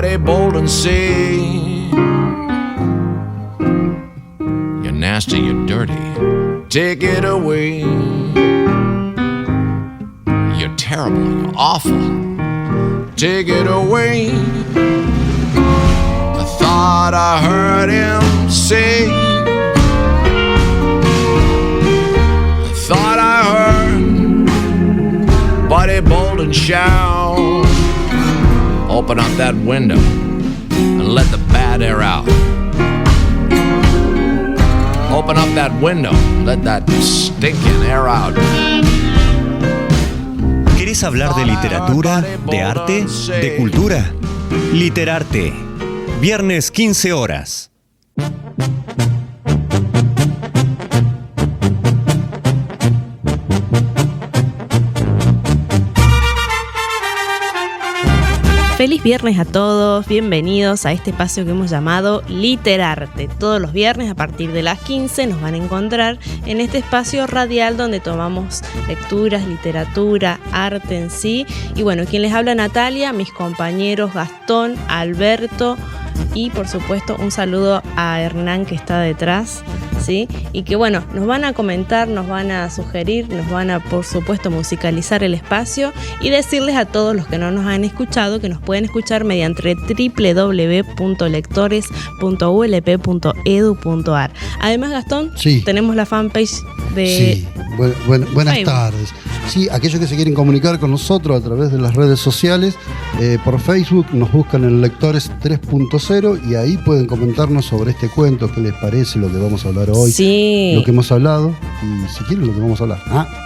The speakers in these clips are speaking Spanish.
body bold and see. You're nasty, you're dirty, take it away. You're terrible, you're awful, take it away. I thought I heard him say, I thought I heard body bold and shout. Open up that window and let the bad air out. Open up that window, let that stinking air out. ¿Querés hablar de literatura, de arte, de cultura? Literarte. Viernes 15 horas. Feliz viernes a todos, bienvenidos a este espacio que hemos llamado Literarte. Todos los viernes a partir de las 15 nos van a encontrar en este espacio radial donde tomamos lecturas, literatura, arte en sí. Y bueno, quien les habla Natalia, mis compañeros Gastón, Alberto y por supuesto un saludo a Hernán que está detrás, ¿sí? Y que bueno, nos van a comentar, nos van a sugerir, nos van a por supuesto musicalizar el espacio y decirles a todos los que no nos han escuchado que nos pueden escuchar mediante www.lectores.ulp.edu.ar. Además, Gastón, sí, tenemos la fanpage de sí. Buenas Facebook. tardes. Sí, aquellos que se quieren comunicar con nosotros a través de las redes sociales, por Facebook nos buscan en Lectores 3.0 y ahí pueden comentarnos sobre este cuento, qué les parece, lo que vamos a hablar hoy, sí, lo que hemos hablado y si quieren lo que vamos a hablar.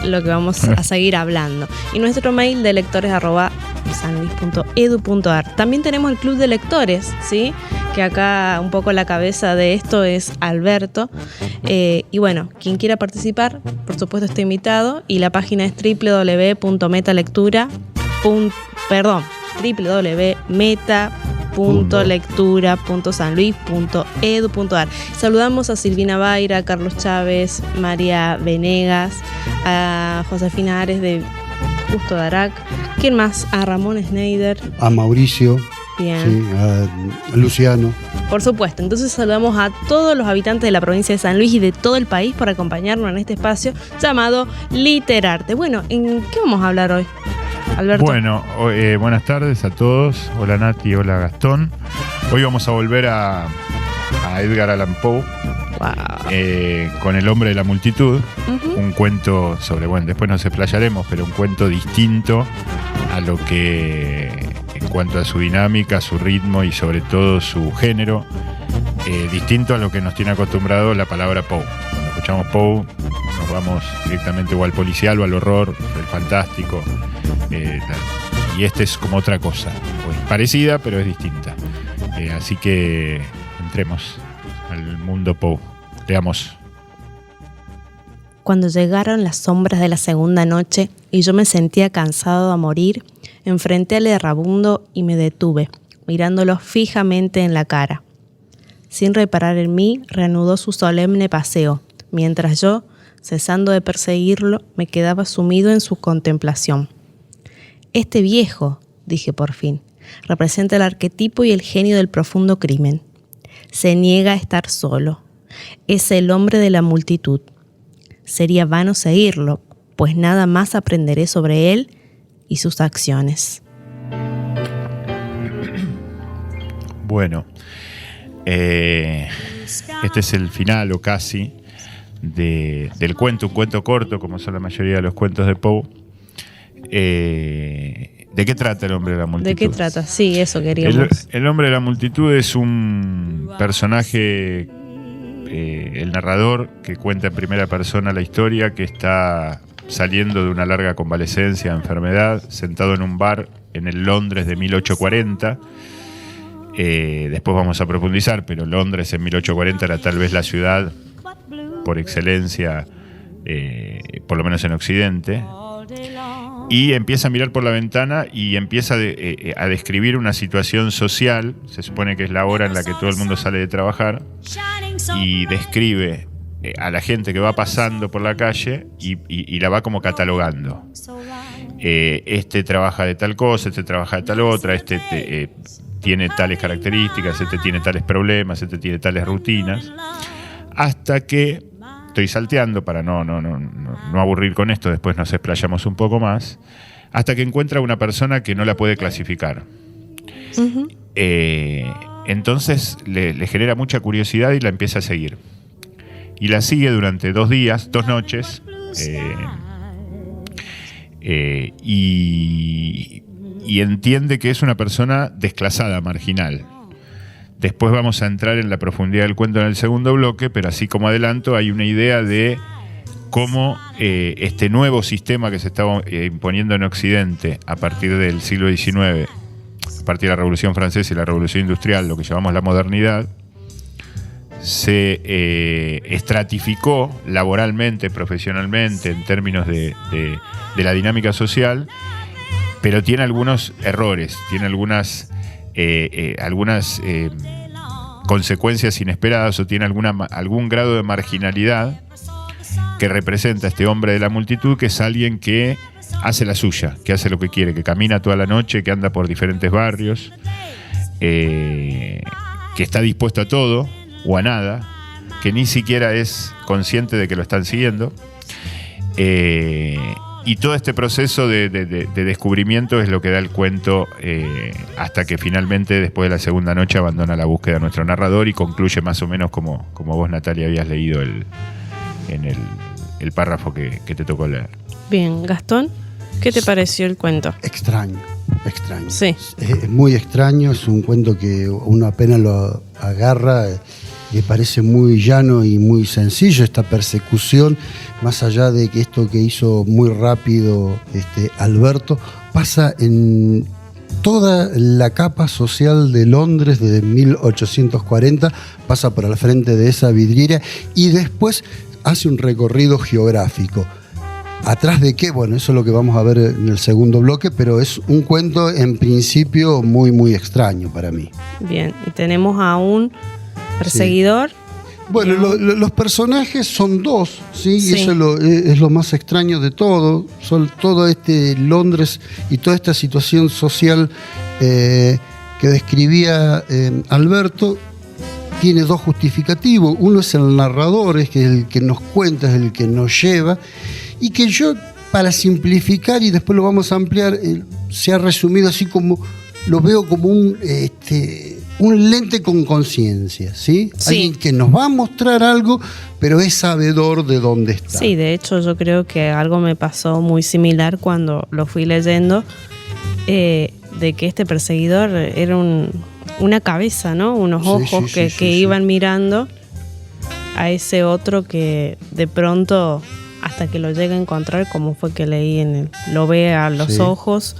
Lo que vamos a seguir hablando. Y nuestro mail de lectores@sanluis.edu.ar. También tenemos el club de lectores, ¿sí? Que acá un poco la cabeza de esto es Alberto. Y bueno, quien quiera participar, por supuesto está invitado. Y la página es www.meta.lectura.sanluis.edu.ar. Saludamos a Silvina Baira, a Carlos Chávez, María Venegas, a Josefina Ares de Justo Darac. ¿Quién más? A Ramón Schneider. A Mauricio. Bien. Sí, a Luciano. Por supuesto, entonces saludamos a todos los habitantes de la provincia de San Luis y de todo el país por acompañarnos en este espacio llamado Literarte. Bueno, ¿en qué vamos a hablar hoy, Alberto? Bueno, buenas tardes a todos. Hola Nati, hola Gastón. Hoy vamos a volver a Edgar Allan Poe. Wow. Con El hombre de la multitud. Uh-huh. Un cuento sobre, bueno, después nos explayaremos, pero un cuento distinto a lo que, en cuanto a su dinámica, su ritmo y sobre todo su género, distinto a lo que nos tiene acostumbrado la palabra Poe. Cuando escuchamos Poe nos vamos directamente o al policial o al horror, el fantástico, y este es como otra cosa, pues parecida pero es distinta, así que entremos al mundo Poe. Leamos. Cuando llegaron las sombras de la segunda noche y yo me sentía cansado a morir, enfrenté al errabundo y me detuve, mirándolo fijamente en la cara. Sin reparar en mí, reanudó su solemne paseo, mientras yo, cesando de perseguirlo, me quedaba sumido en su contemplación. Este viejo, dije por fin, representa el arquetipo y el genio del profundo crimen. Se niega a estar solo. Es el hombre de la multitud. Sería vano seguirlo, pues nada más aprenderé sobre él y sus acciones. Bueno, este es el final o casi del cuento, un cuento corto como son la mayoría de los cuentos de Poe. ¿De qué trata El hombre de la multitud? ¿De qué trata? Sí, eso queríamos. El hombre de la multitud es un personaje, el narrador, que cuenta en primera persona la historia, que está saliendo de una larga convalecencia, enfermedad, sentado en un bar en el Londres de 1840. Después vamos a profundizar, pero Londres en 1840 era tal vez la ciudad por excelencia, por lo menos en Occidente. Y empieza a mirar por la ventana y empieza a describir una situación social. Se supone que es la hora en la que todo el mundo sale de trabajar, y describe a la gente que va pasando por la calle y la va como catalogando. este trabaja de tal cosa, este trabaja de tal otra, tiene tales características, este tiene tales problemas, este tiene tales rutinas, hasta que, estoy salteando para no aburrir con esto, después nos explayamos un poco más, hasta que encuentra una persona que no la puede clasificar. Ujú. Entonces le genera mucha curiosidad y la empieza a seguir. Y la sigue durante 2 noches, y entiende que es una persona desclasada, marginal. Después vamos a entrar en la profundidad del cuento en el segundo bloque, pero así como adelanto, hay una idea de cómo este nuevo sistema que se estaba imponiendo en Occidente a partir del siglo XIX, a partir de la Revolución Francesa y la Revolución Industrial, lo que llamamos la modernidad, se estratificó laboralmente, profesionalmente, en términos de la dinámica social, pero tiene algunos errores, tiene algunas consecuencias inesperadas, o tiene algún grado de marginalidad que representa a este hombre de la multitud, que es alguien que hace la suya, que hace lo que quiere, que camina toda la noche, que anda por diferentes barrios, que está dispuesto a todo o a nada, que ni siquiera es consciente de que lo están siguiendo. Y todo este proceso de descubrimiento es lo que da el cuento, hasta que finalmente, después de la segunda noche, abandona la búsqueda a nuestro narrador y concluye más o menos como vos, Natalia, habías leído en el párrafo que te tocó leer. Bien, Gastón, ¿qué te pareció el cuento? Extraño. Sí. Es muy extraño, es un cuento que uno apenas lo agarra, le parece muy llano y muy sencillo esta persecución, más allá de que esto que hizo muy rápido Alberto, pasa en toda la capa social de Londres desde 1840, pasa por al frente de esa vidriera y después hace un recorrido geográfico. ¿Atrás de qué? Bueno, eso es lo que vamos a ver en el segundo bloque, pero es un cuento en principio muy, muy extraño para mí. Bien, y tenemos a un perseguidor. Sí. Bueno, los personajes son 2, ¿sí? Sí. Y eso es lo más extraño de todo. Todo Londres y toda esta situación social que describía Alberto tiene 2 justificativos. Uno es el narrador, es el que nos cuenta, es el que nos lleva, y que yo, para simplificar, y después lo vamos a ampliar, se ha resumido así como, lo veo como un lente con conciencia, ¿sí? Sí. Alguien que nos va a mostrar algo, pero es sabedor de dónde está. Sí, de hecho yo creo que algo me pasó muy similar cuando lo fui leyendo, de que este perseguidor era una cabeza, ¿no? Unos ojos que iban mirando a ese otro que de pronto, hasta que lo llega a encontrar, como fue que leí lo ve a los ojos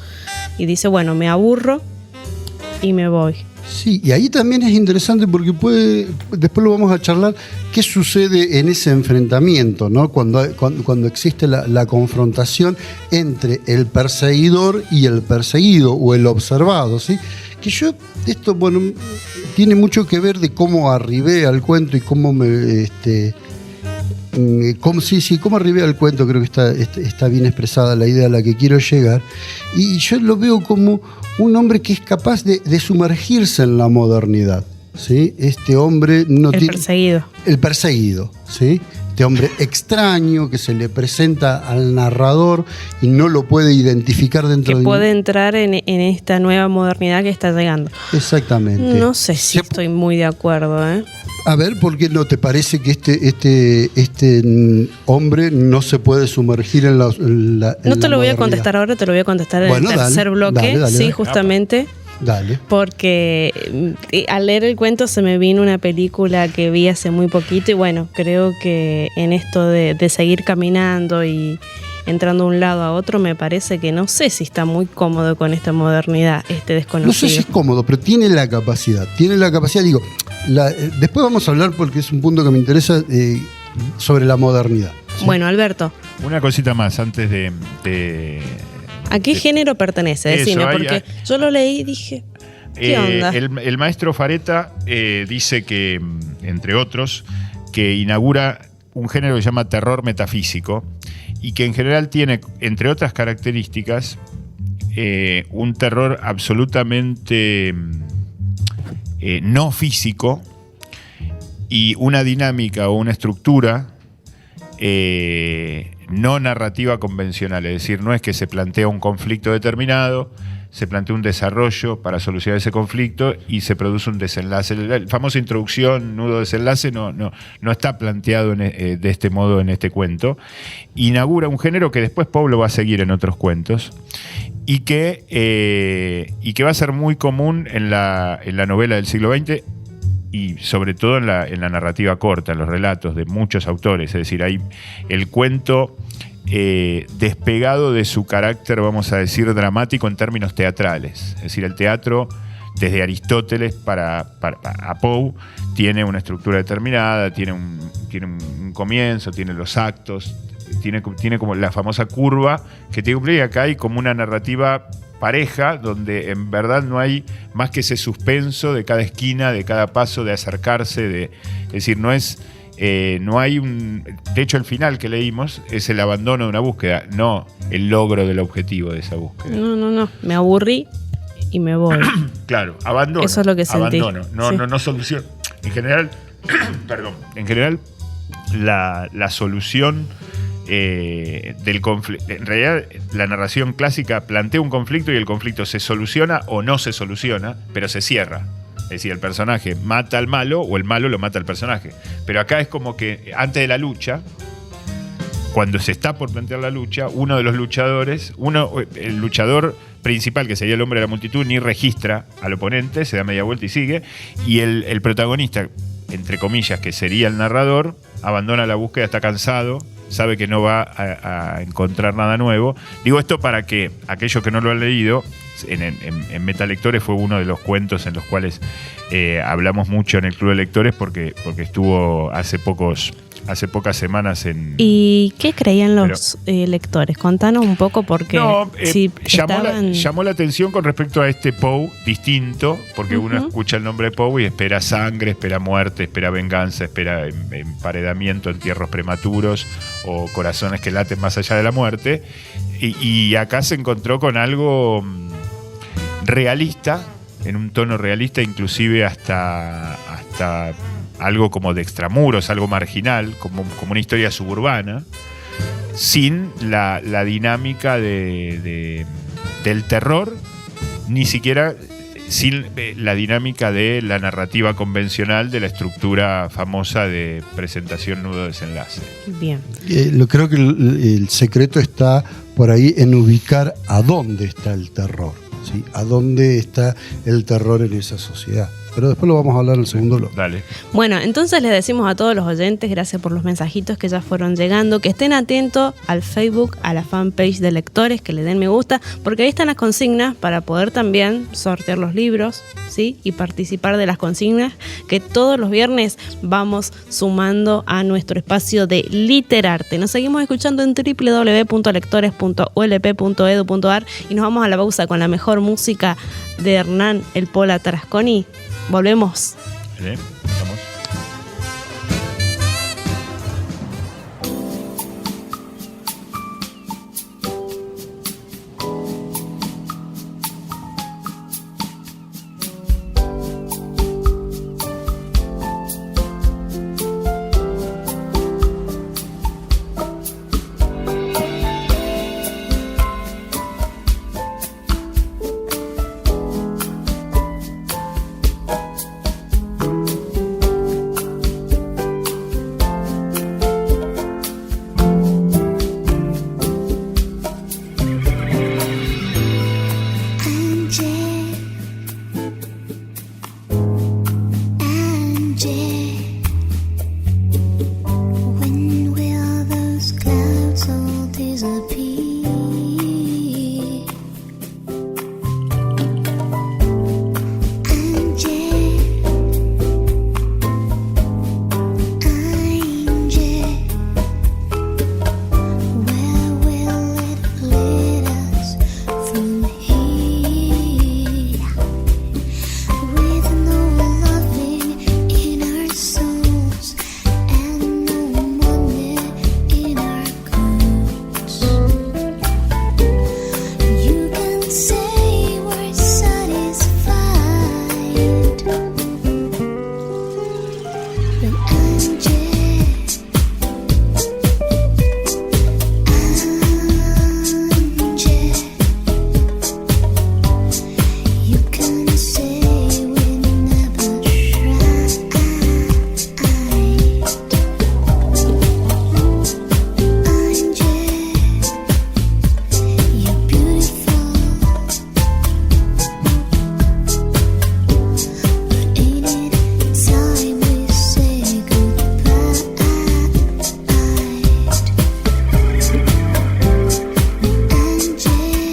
y dice, bueno, me aburro y me voy. Sí, y ahí también es interesante porque después lo vamos a charlar, qué sucede en ese enfrentamiento, ¿no? Cuando existe la confrontación entre el perseguidor y el perseguido, o el observado, ¿sí? Que esto, bueno, tiene mucho que ver de cómo arribé al cuento y cómo cómo arribé al cuento. Creo que está bien expresada la idea a la que quiero llegar, y yo lo veo como un hombre que es capaz de sumergirse en la modernidad, ¿sí? Este hombre Perseguido. El perseguido, ¿sí? Este hombre extraño que se le presenta al narrador y no lo puede identificar dentro que puede entrar en esta nueva modernidad que está llegando. Exactamente. No sé si estoy muy de acuerdo, ¿eh? A ver, ¿por qué no te parece que este hombre no se puede sumergir en la No te lo voy a modernidad? contestar ahora, te lo voy a contestar en el tercer bloque. Dale. Sí, justamente. Dale. Porque al leer el cuento se me vino una película que vi hace muy poquito, y bueno, creo que en esto de seguir caminando y entrando de un lado a otro, me parece que no sé si está muy cómodo con esta modernidad, desconocido. No sé si es cómodo, pero tiene la capacidad. Digo, después vamos a hablar, porque es un punto que me interesa, sobre la modernidad, ¿sí? Bueno, Alberto. Una cosita más antes de ¿A qué género pertenece? Decime, porque yo lo leí y dije, ¿qué onda? El maestro Fareta dice que, entre otros, que inaugura un género que se llama terror metafísico y que en general tiene, entre otras características, un terror absolutamente no físico y una dinámica o una estructura no narrativa convencional. Es decir, no es que se plantea un conflicto determinado, se plantea un desarrollo para solucionar ese conflicto y se produce un desenlace. La famosa introducción, nudo, desenlace, no está planteado de este modo en este cuento. Inaugura un género que después Pablo va a seguir en otros cuentos y que va a ser muy común en la novela del siglo XX y sobre todo en la narrativa corta, en los relatos de muchos autores. Es decir, hay el cuento despegado de su carácter, vamos a decir, dramático en términos teatrales. Es decir, el teatro, desde Aristóteles a Poe, tiene una estructura determinada, tiene un comienzo, tiene los actos, tiene como la famosa curva que tiene que cumplir, y acá hay como una narrativa pareja, donde en verdad no hay más que ese suspenso de cada esquina, de cada paso, de acercarse, es decir, no hay un... De hecho, el final que leímos es el abandono de una búsqueda, no el logro del objetivo de esa búsqueda. No, me aburrí y me voy. Claro, abandono. Eso es lo que sentí. Abandono, no solución. En general, la solución del conflicto. En realidad, la narración clásica plantea un conflicto y el conflicto se soluciona o no se soluciona, pero se cierra. Es decir, el personaje mata al malo o el malo lo mata al personaje. Pero acá es como que antes de la lucha, cuando se está por plantear la lucha, uno de los luchadores, el luchador principal, que sería el hombre de la multitud, ni registra al oponente, se da media vuelta y sigue, y el protagonista, entre comillas, que sería el narrador, abandona la búsqueda, está cansado, sabe que no va a encontrar nada nuevo. Digo esto para que aquellos que no lo han leído, en Metalectores fue uno de los cuentos en los cuales hablamos mucho en el Club de Lectores porque estuvo hace pocas semanas en... ¿Y qué creían los lectores? Contanos un poco porque llamó la atención con respecto a este Poe distinto, porque uno escucha el nombre de Poe y espera sangre, espera muerte, espera venganza, espera emparedamiento, entierros prematuros o corazones que laten más allá de la muerte. Y acá se encontró con algo realista, en un tono realista, inclusive hasta algo como de extramuros, algo marginal, como una historia suburbana, sin la dinámica del terror, ni siquiera sin la dinámica de la narrativa convencional de la estructura famosa de presentación, nudo, desenlace. Bien. Creo que el secreto está por ahí en ubicar a dónde está el terror, ¿sí? A dónde está el terror en esa sociedad. Pero después lo vamos a hablar en el segundo bloque. Dale. Bueno, entonces les decimos a todos los oyentes, gracias por los mensajitos que ya fueron llegando, que estén atentos al Facebook, a la fanpage de Lectores, que le den me gusta, porque ahí están las consignas para poder también sortear los libros, ¿sí? Y participar de las consignas que todos los viernes vamos sumando a nuestro espacio de Literarte. Nos seguimos escuchando en www.lectores.ulp.edu.ar y nos vamos a la pausa con la mejor música de Hernán El Pola Tarasconi. Volvemos. Vamos.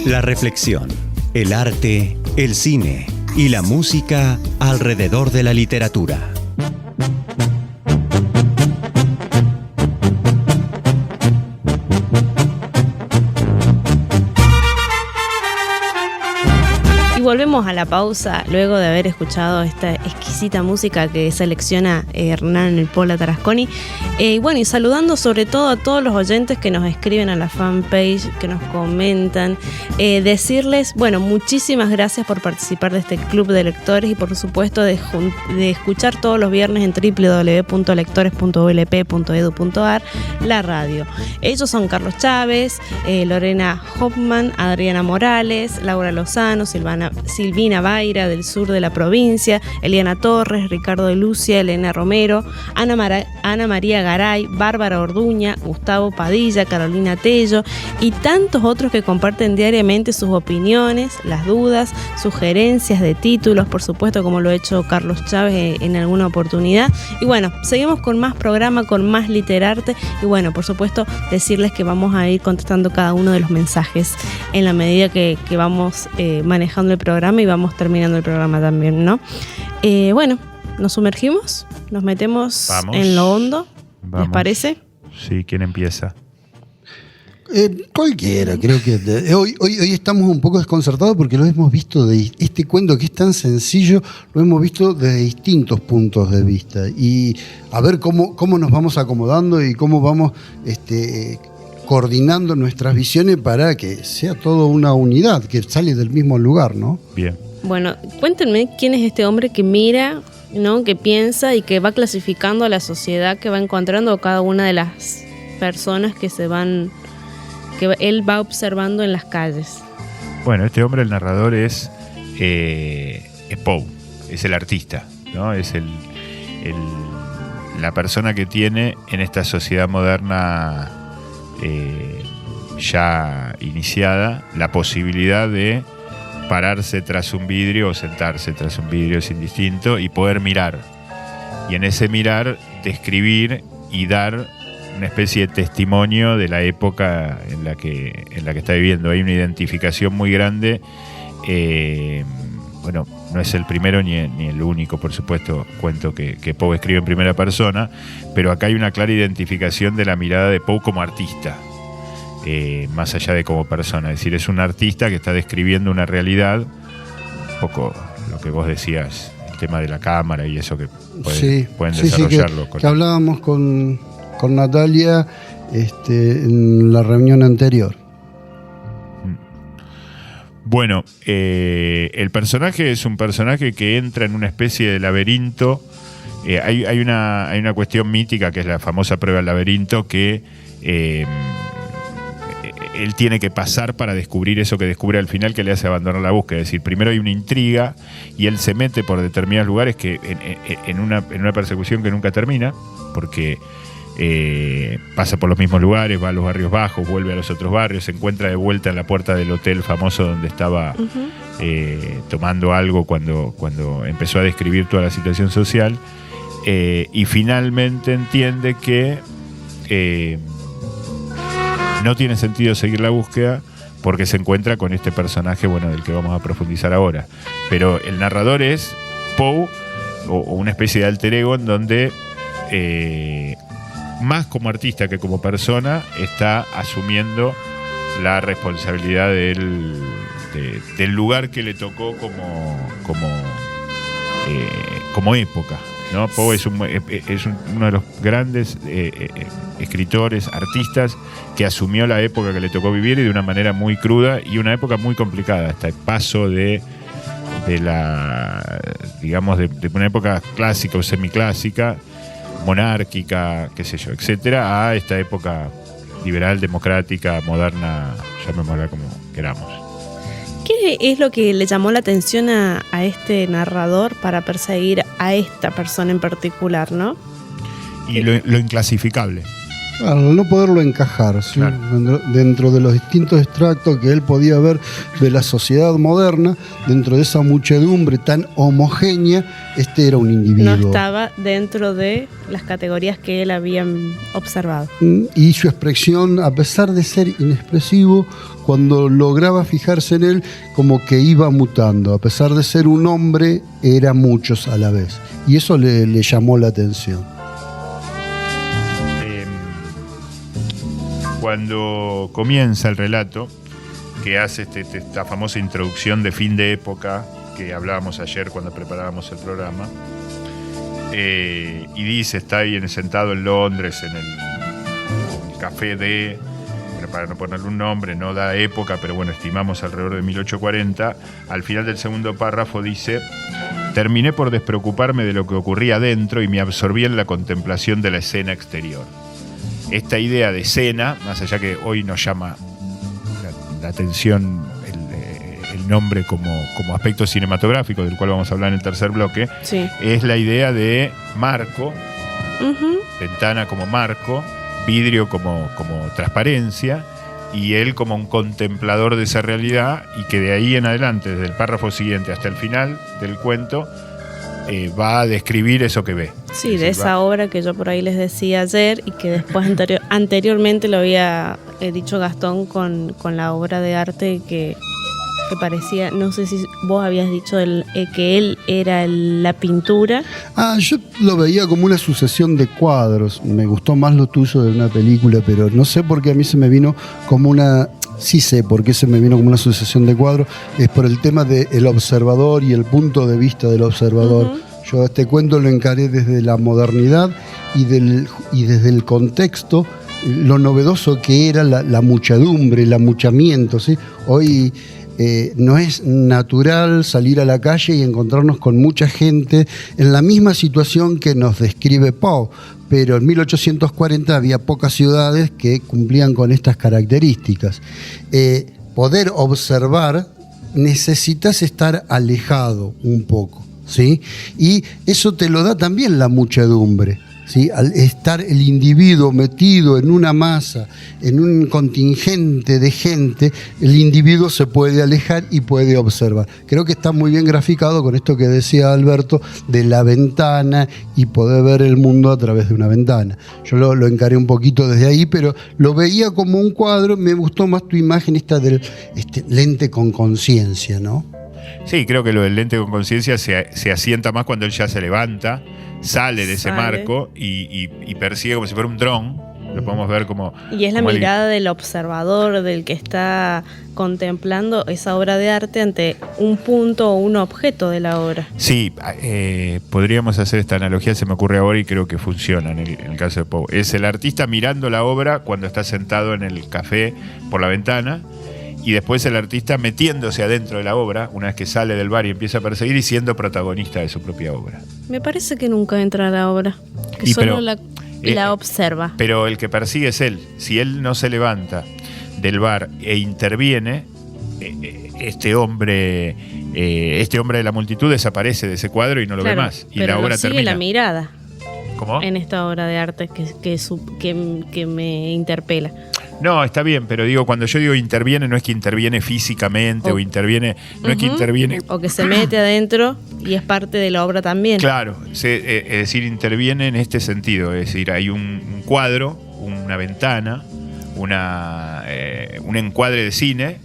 La reflexión, el arte, el cine y la música alrededor de la literatura. Volvemos a la pausa luego de haber escuchado esta exquisita música que selecciona Hernán El Pola Tarasconi. Y saludando sobre todo a todos los oyentes que nos escriben a la fanpage, que nos comentan. Decirles, muchísimas gracias por participar de este club de lectores y por supuesto de escuchar todos los viernes en www.lectores.ulp.edu.ar la radio. Ellos son Carlos Chávez, Lorena Hoffman, Adriana Morales, Laura Lozano, Silvina Baira del sur de la provincia, Eliana Torres, Ricardo de Lucia, Elena Romero, Ana María Garay, Bárbara Orduña, Gustavo Padilla, Carolina Tello y tantos otros que comparten diariamente sus opiniones, las dudas, sugerencias de títulos, por supuesto, como lo ha hecho Carlos Chávez en alguna oportunidad. Y seguimos con más programa, con más Literarte y por supuesto decirles que vamos a ir contestando cada uno de los mensajes en la medida que vamos manejando el programa y vamos terminando el programa también, ¿no? Nos sumergimos, nos metemos en lo hondo, ¿les parece? Sí, ¿quién empieza? Cualquiera, creo que hoy estamos un poco desconcertados porque lo hemos visto de este cuento que es tan sencillo, lo hemos visto desde distintos puntos de vista y a ver cómo nos vamos acomodando y cómo vamos coordinando nuestras visiones para que sea todo una unidad, que sale del mismo lugar, ¿no? Bien. Cuéntenme quién es este hombre que mira, ¿no? Que piensa y que va clasificando a la sociedad, que va encontrando a cada una de las personas que él va observando en las calles. Este hombre, el narrador, es Poe, es el artista, ¿no? Es la persona que tiene en esta sociedad moderna ya iniciada la posibilidad de pararse tras un vidrio o sentarse tras un vidrio, es indistinto, y poder mirar. Y en ese mirar describir y dar una especie de testimonio de la época en la que está viviendo. Hay una identificación muy grande. No es el primero ni el único, por supuesto, cuento que Poe escribe en primera persona, pero acá hay una clara identificación de la mirada de Poe como artista, más allá de como persona. Es decir, es un artista que está describiendo una realidad, un poco lo que vos decías, el tema de la cámara y eso que pueden desarrollarlo. Que hablábamos con Natalia en la reunión anterior. El personaje es un personaje que entra en una especie de laberinto. Hay una cuestión mítica que es la famosa prueba del laberinto que él tiene que pasar para descubrir eso que descubre al final, que le hace abandonar la búsqueda. Es decir, primero hay una intriga y él se mete por determinados lugares que en una persecución que nunca termina, porque pasa por los mismos lugares, va a los barrios bajos, vuelve a los otros barrios, se encuentra de vuelta en la puerta del hotel famoso donde estaba tomando algo cuando empezó a describir toda la situación social, y finalmente entiende que no tiene sentido seguir la búsqueda porque se encuentra con este personaje del que vamos a profundizar ahora. Pero el narrador es Poe, o una especie de alter ego en donde más como artista que como persona está asumiendo la responsabilidad del lugar que le tocó como época, ¿no? Poe es uno de los grandes escritores, artistas que asumió la época que le tocó vivir y de una manera muy cruda y una época muy complicada, hasta el paso de una época clásica o semiclásica, monárquica, qué sé yo, etcétera, a esta época liberal, democrática, moderna, llamémosla como queramos. ¿Qué es lo que le llamó la atención a este narrador para perseguir a esta persona en particular, no? Y lo inclasificable. Al no poderlo encajar, ¿sí? Claro. Dentro de los distintos extractos que él podía ver de la sociedad moderna, dentro de esa muchedumbre tan homogénea, este era un individuo. No estaba dentro de las categorías que él había observado. Y su expresión, a pesar de ser inexpresivo, cuando lograba fijarse en él, como que iba mutando. A pesar de ser un hombre, era muchos a la vez. Y eso le llamó la atención. Cuando comienza el relato, que hace esta famosa introducción de fin de época que hablábamos ayer cuando preparábamos el programa, y dice, está ahí sentado en Londres, en el café de, bueno, para no ponerle un nombre, no da época, pero bueno, estimamos alrededor de 1840, al final del segundo párrafo dice: terminé por despreocuparme de lo que ocurría adentro y me absorbí en la contemplación de la escena exterior. Esta idea de escena, más allá que hoy nos llama la atención el nombre como aspecto cinematográfico, del cual vamos a hablar en el tercer bloque, Sí. es la idea de marco, ventana como marco, vidrio como transparencia, y él como un contemplador de esa realidad, y que de ahí en adelante, desde el párrafo siguiente hasta el final del cuento, va a describir eso que ve. Sí, de esa obra que yo por ahí les decía ayer y que después anteriormente lo había dicho Gastón con la obra de arte que parecía, no sé si vos habías dicho que él era la pintura. Yo lo veía como una sucesión de cuadros. Me gustó más lo tuyo de una película, pero no sé por qué a mí se me vino como una... Sí sé por qué se me vino como una sucesión de cuadros. Es por el tema del observador y el punto de vista del observador. Yo este cuento lo encaré desde la modernidad y desde el contexto, lo novedoso que era la muchedumbre, el amuchamiento, ¿sí? Hoy no es natural salir a la calle y encontrarnos con mucha gente en la misma situación que nos describe Poe, pero en 1840 había pocas ciudades que cumplían con estas características. Poder observar, necesitas estar alejado un poco, ¿sí? Y eso te lo da también la muchedumbre, ¿sí? Al estar el individuo metido en una masa, en un contingente de gente, el individuo se puede alejar y puede observar. Creo que está muy bien graficado con esto que decía Alberto de la ventana y poder ver el mundo a través de una ventana. Yo lo encaré un poquito desde ahí, pero lo veía como un cuadro. Me gustó más tu imagen esta del lente con conciencia, ¿no? Sí, creo que lo del lente con conciencia se asienta más cuando él ya se levanta, sale de ese marco y persigue como si fuera un dron. Lo podemos ver como... Y es la como mirada del observador, del que está contemplando esa obra de arte ante un punto o un objeto de la obra. Sí, podríamos hacer esta analogía, se me ocurre ahora y creo que funciona en el caso de Poe. Es el artista mirando la obra cuando está sentado en el café por la ventana, y después el artista metiéndose adentro de la obra, una vez que sale del bar y empieza a perseguir, y siendo protagonista de su propia obra. Me parece que nunca entra a la obra, que Y solo pero, la observa. Pero el que persigue es él. Si él no se levanta del bar e interviene, este hombre de la multitud desaparece de ese cuadro y no lo ve más. Y pero la obra no sigue termina. la mirada ¿Cómo? en esta obra de arte que me interpela. No, está bien, pero digo, cuando yo digo interviene, no es que interviene físicamente o interviene, no es que interviene... O que se mete adentro y es parte de la obra también. Claro, es decir, interviene en este sentido, es decir, hay un cuadro, una ventana, un encuadre de cine,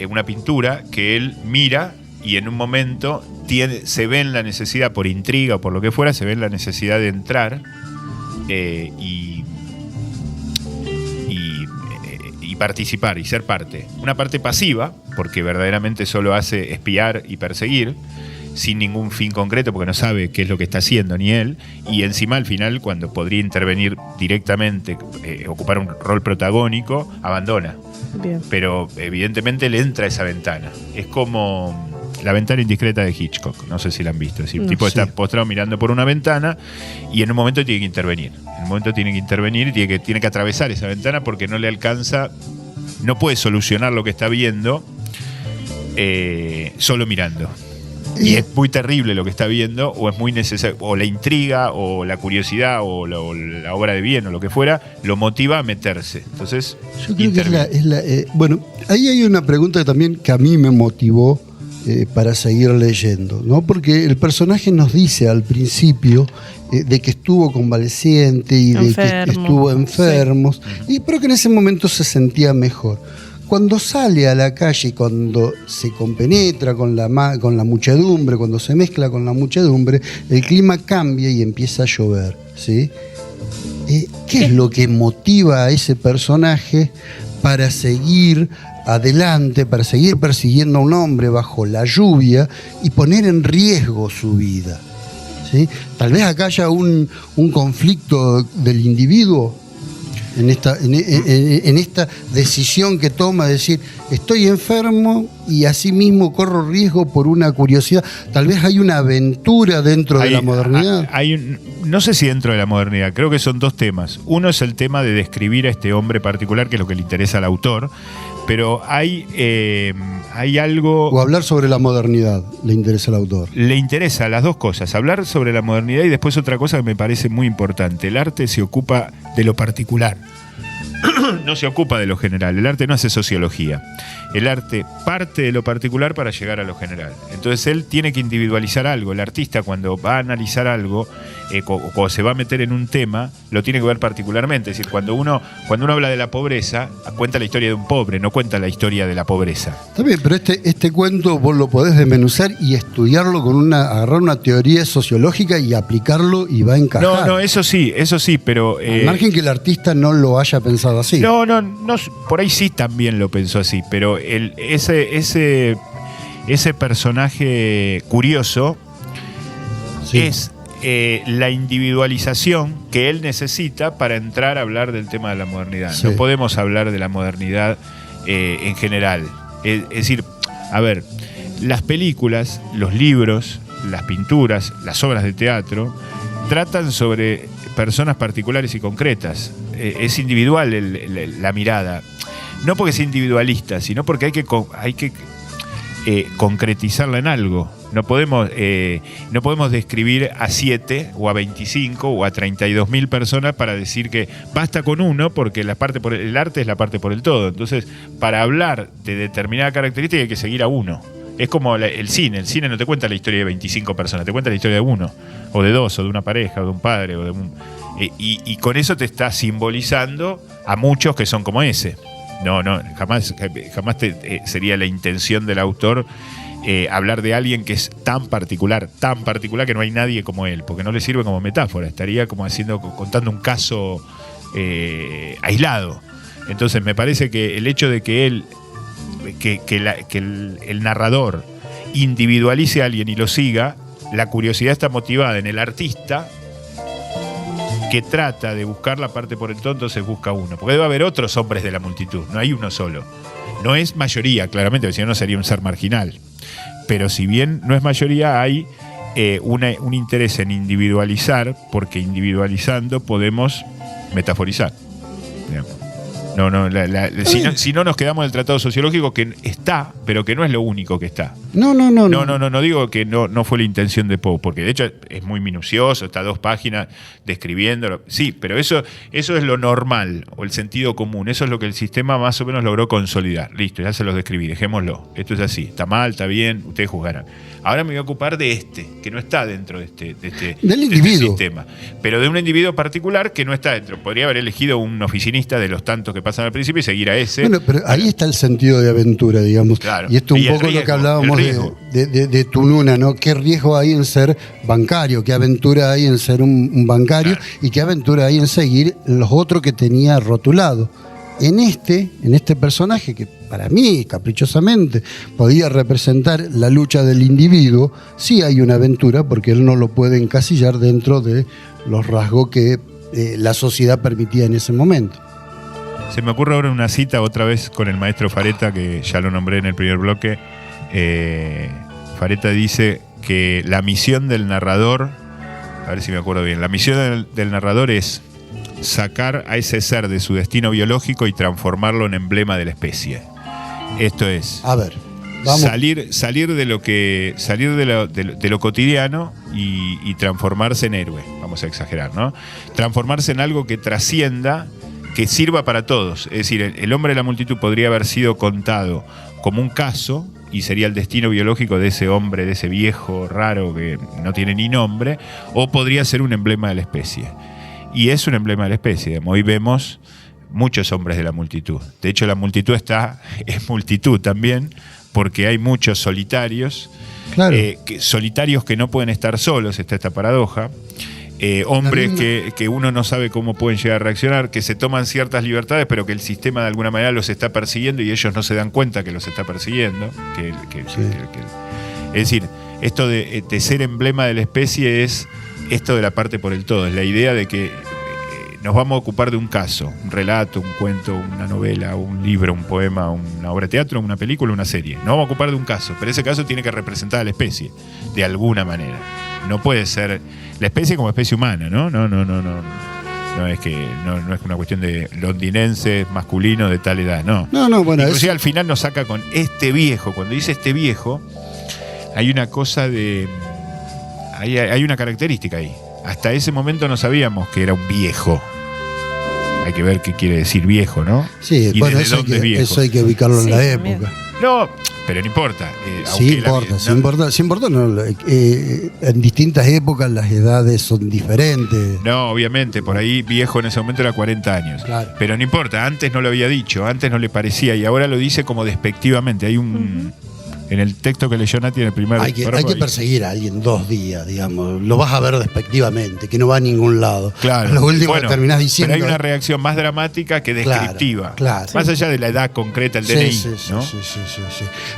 una pintura que él mira y en un momento se ve en la necesidad, por intriga o por lo que fuera, se ve en la necesidad de entrar y participar y ser parte. Una parte pasiva, porque verdaderamente solo hace espiar y perseguir, sin ningún fin concreto, porque no sabe qué es lo que está haciendo ni él, y encima al final, cuando podría intervenir directamente, ocupar un rol protagónico, abandona. Bien. Pero evidentemente le entra a esa ventana. Es como La ventana indiscreta de Hitchcock, no sé si la han visto. Es decir, el tipo está postrado mirando por una ventana y en un momento tiene que intervenir. En un momento tiene que intervenir y tiene que atravesar esa ventana porque no le alcanza, no puede solucionar lo que está viendo solo mirando. y es muy terrible lo que está viendo, o es muy necesario, o la intriga, o la curiosidad, o la obra de bien, o lo que fuera, lo motiva a meterse. Entonces, yo creo que bueno, ahí hay una pregunta también que a mí me motivó para seguir leyendo, ¿no? Porque el personaje nos dice al principio de que estuvo convaleciente y de que estuvo enfermo, sí. Pero que en ese momento se sentía mejor. Cuando sale a la calle, cuando se compenetra con la muchedumbre, cuando se mezcla con la muchedumbre, el clima cambia y empieza a llover, ¿sí? ¿Qué es lo que motiva a ese personaje para seguir adelante, para seguir persiguiendo a un hombre bajo la lluvia y poner en riesgo su vida? ¿Sí? Tal vez acá haya un conflicto del individuo en esta decisión que toma de decir, estoy enfermo y asimismo corro riesgo por una curiosidad. Tal vez hay una aventura dentro de la modernidad. No sé si dentro de la modernidad, creo que son dos temas. Uno es el tema de describir a este hombre particular, que es lo que le interesa al autor, pero hay algo... O hablar sobre la modernidad, le interesa al autor. Le interesa las dos cosas, hablar sobre la modernidad y después otra cosa que me parece muy importante. El arte se ocupa de lo particular, no se ocupa de lo general. El arte no hace sociología. El arte parte de lo particular para llegar a lo general. Entonces él tiene que individualizar algo. El artista, cuando va a analizar algo, o se va a meter en un tema, lo tiene que ver particularmente. Es decir, cuando uno habla de la pobreza, cuenta la historia de un pobre, no cuenta la historia de la pobreza. Está bien, pero este cuento vos lo podés desmenuzar y estudiarlo agarrar una teoría sociológica y aplicarlo y va a encajar. No, eso sí, pero... al margen que el artista no lo haya pensado así. No, por ahí sí también lo pensó así, pero ese personaje curioso, sí, es la individualización que él necesita para entrar a hablar del tema de la modernidad. Sí. No podemos hablar de la modernidad en general. Es decir, a ver, las películas, los libros, las pinturas, las obras de teatro tratan sobre personas particulares y concretas. Es individual la mirada. No porque sea individualista, sino porque hay que concretizarla en algo. No podemos describir a 7 o a 25 o a 32.000 personas para decir que basta con uno, porque el arte es la parte por el todo. Entonces, para hablar de determinada característica hay que seguir a uno. Es como el cine. El cine no te cuenta la historia de 25 personas, te cuenta la historia de uno, o de dos, o de una pareja, o de un padre, o de un... Y con eso te está simbolizando a muchos que son como ese. No, jamás sería la intención del autor hablar de alguien que es tan particular que no hay nadie como él, porque no le sirve como metáfora, estaría como contando un caso aislado. Entonces me parece que el hecho de que el narrador individualice a alguien y lo siga, la curiosidad está motivada en el artista, que trata de buscar la parte por el todo, entonces busca uno. Porque debe haber otros hombres de la multitud, no hay uno solo. No es mayoría, claramente, porque si no sería un ser marginal. Pero si bien no es mayoría, hay un interés en individualizar, porque individualizando podemos metaforizar. Digamos. Si no nos quedamos en el tratado sociológico, que está, pero que no es lo único que está. No digo que no fue la intención de Poe, porque de hecho es muy minucioso, está 2 páginas describiéndolo. Sí, pero eso es lo normal, o el sentido común. Eso es lo que el sistema más o menos logró consolidar. Listo, ya se los describí, dejémoslo. Esto es así, está mal, está bien, ustedes juzgarán. Ahora me voy a ocupar de que no está dentro de este sistema. Pero de un individuo particular que no está dentro. Podría haber elegido un oficinista de los tantos que pasan al principio y seguir a ese. Bueno, pero ahí está el sentido de aventura, digamos. Claro. Y esto un poco riesgo, lo que hablábamos de Tununa, ¿no? ¿Qué riesgo hay en ser bancario? ¿Qué aventura hay en ser un bancario? Claro. ¿Y qué aventura hay en seguir los otros que tenía rotulado? En este personaje, que para mí, caprichosamente, podía representar la lucha del individuo, sí hay una aventura, porque él no lo puede encasillar dentro de los rasgos que la sociedad permitía en ese momento. Se me ocurre ahora una cita otra vez con el maestro Fareta, que ya lo nombré en el primer bloque. Fareta dice que la misión del narrador, a ver si me acuerdo bien, la misión del narrador es sacar a ese ser de su destino biológico y transformarlo en emblema de la especie. Esto es... A ver. Vamos. Salir de lo cotidiano y transformarse en héroe, vamos a exagerar, ¿no? Transformarse en algo que trascienda, que sirva para todos. Es decir, el hombre de la multitud podría haber sido contado como un caso y sería el destino biológico de ese hombre, de ese viejo raro que no tiene ni nombre, o podría ser un emblema de la especie. Y es un emblema de la especie. Hoy vemos muchos hombres de la multitud. De hecho, la multitud es multitud también, porque hay muchos solitarios, Claro. Solitarios que no pueden estar solos, está esta paradoja. Hombres que uno no sabe cómo pueden llegar a reaccionar, que se toman ciertas libertades, pero que el sistema de alguna manera los está persiguiendo y ellos no se dan cuenta que los está persiguiendo. Es decir, esto de ser emblema de la especie es esto de la parte por el todo, es la idea de que nos vamos a ocupar de un caso, un relato, un cuento, una novela, un libro, un poema, una obra de teatro, una película, una serie. Nos vamos a ocupar de un caso, pero ese caso tiene que representar a la especie, de alguna manera. No puede ser la especie como especie humana, ¿no? No es una cuestión de londinense, masculino, de tal edad, no. No, bueno, inclusive al final nos saca con este viejo. Cuando dice este viejo, hay una cosa de... Hay una característica ahí. Hasta ese momento no sabíamos que era un viejo. Hay que ver qué quiere decir viejo, ¿no? Sí, y bueno, desde dónde es viejo. eso hay que ubicarlo en la también. época. No, pero no importa. Sí importa. No, en distintas épocas las edades son diferentes. No, obviamente, por ahí viejo en ese momento era 40 años. Claro. Pero no importa, antes no lo había dicho, antes no le parecía y ahora lo dice como despectivamente. Hay un... En el texto que leyó Nati en el primer Hay que perseguir a alguien 2 días, digamos. Lo vas a ver despectivamente, que no va a ningún lado. Claro. Lo último que terminás diciendo. Pero hay una reacción más dramática que descriptiva. Claro. Más allá de la edad concreta, el DNI. Sí. ¿no? Sí.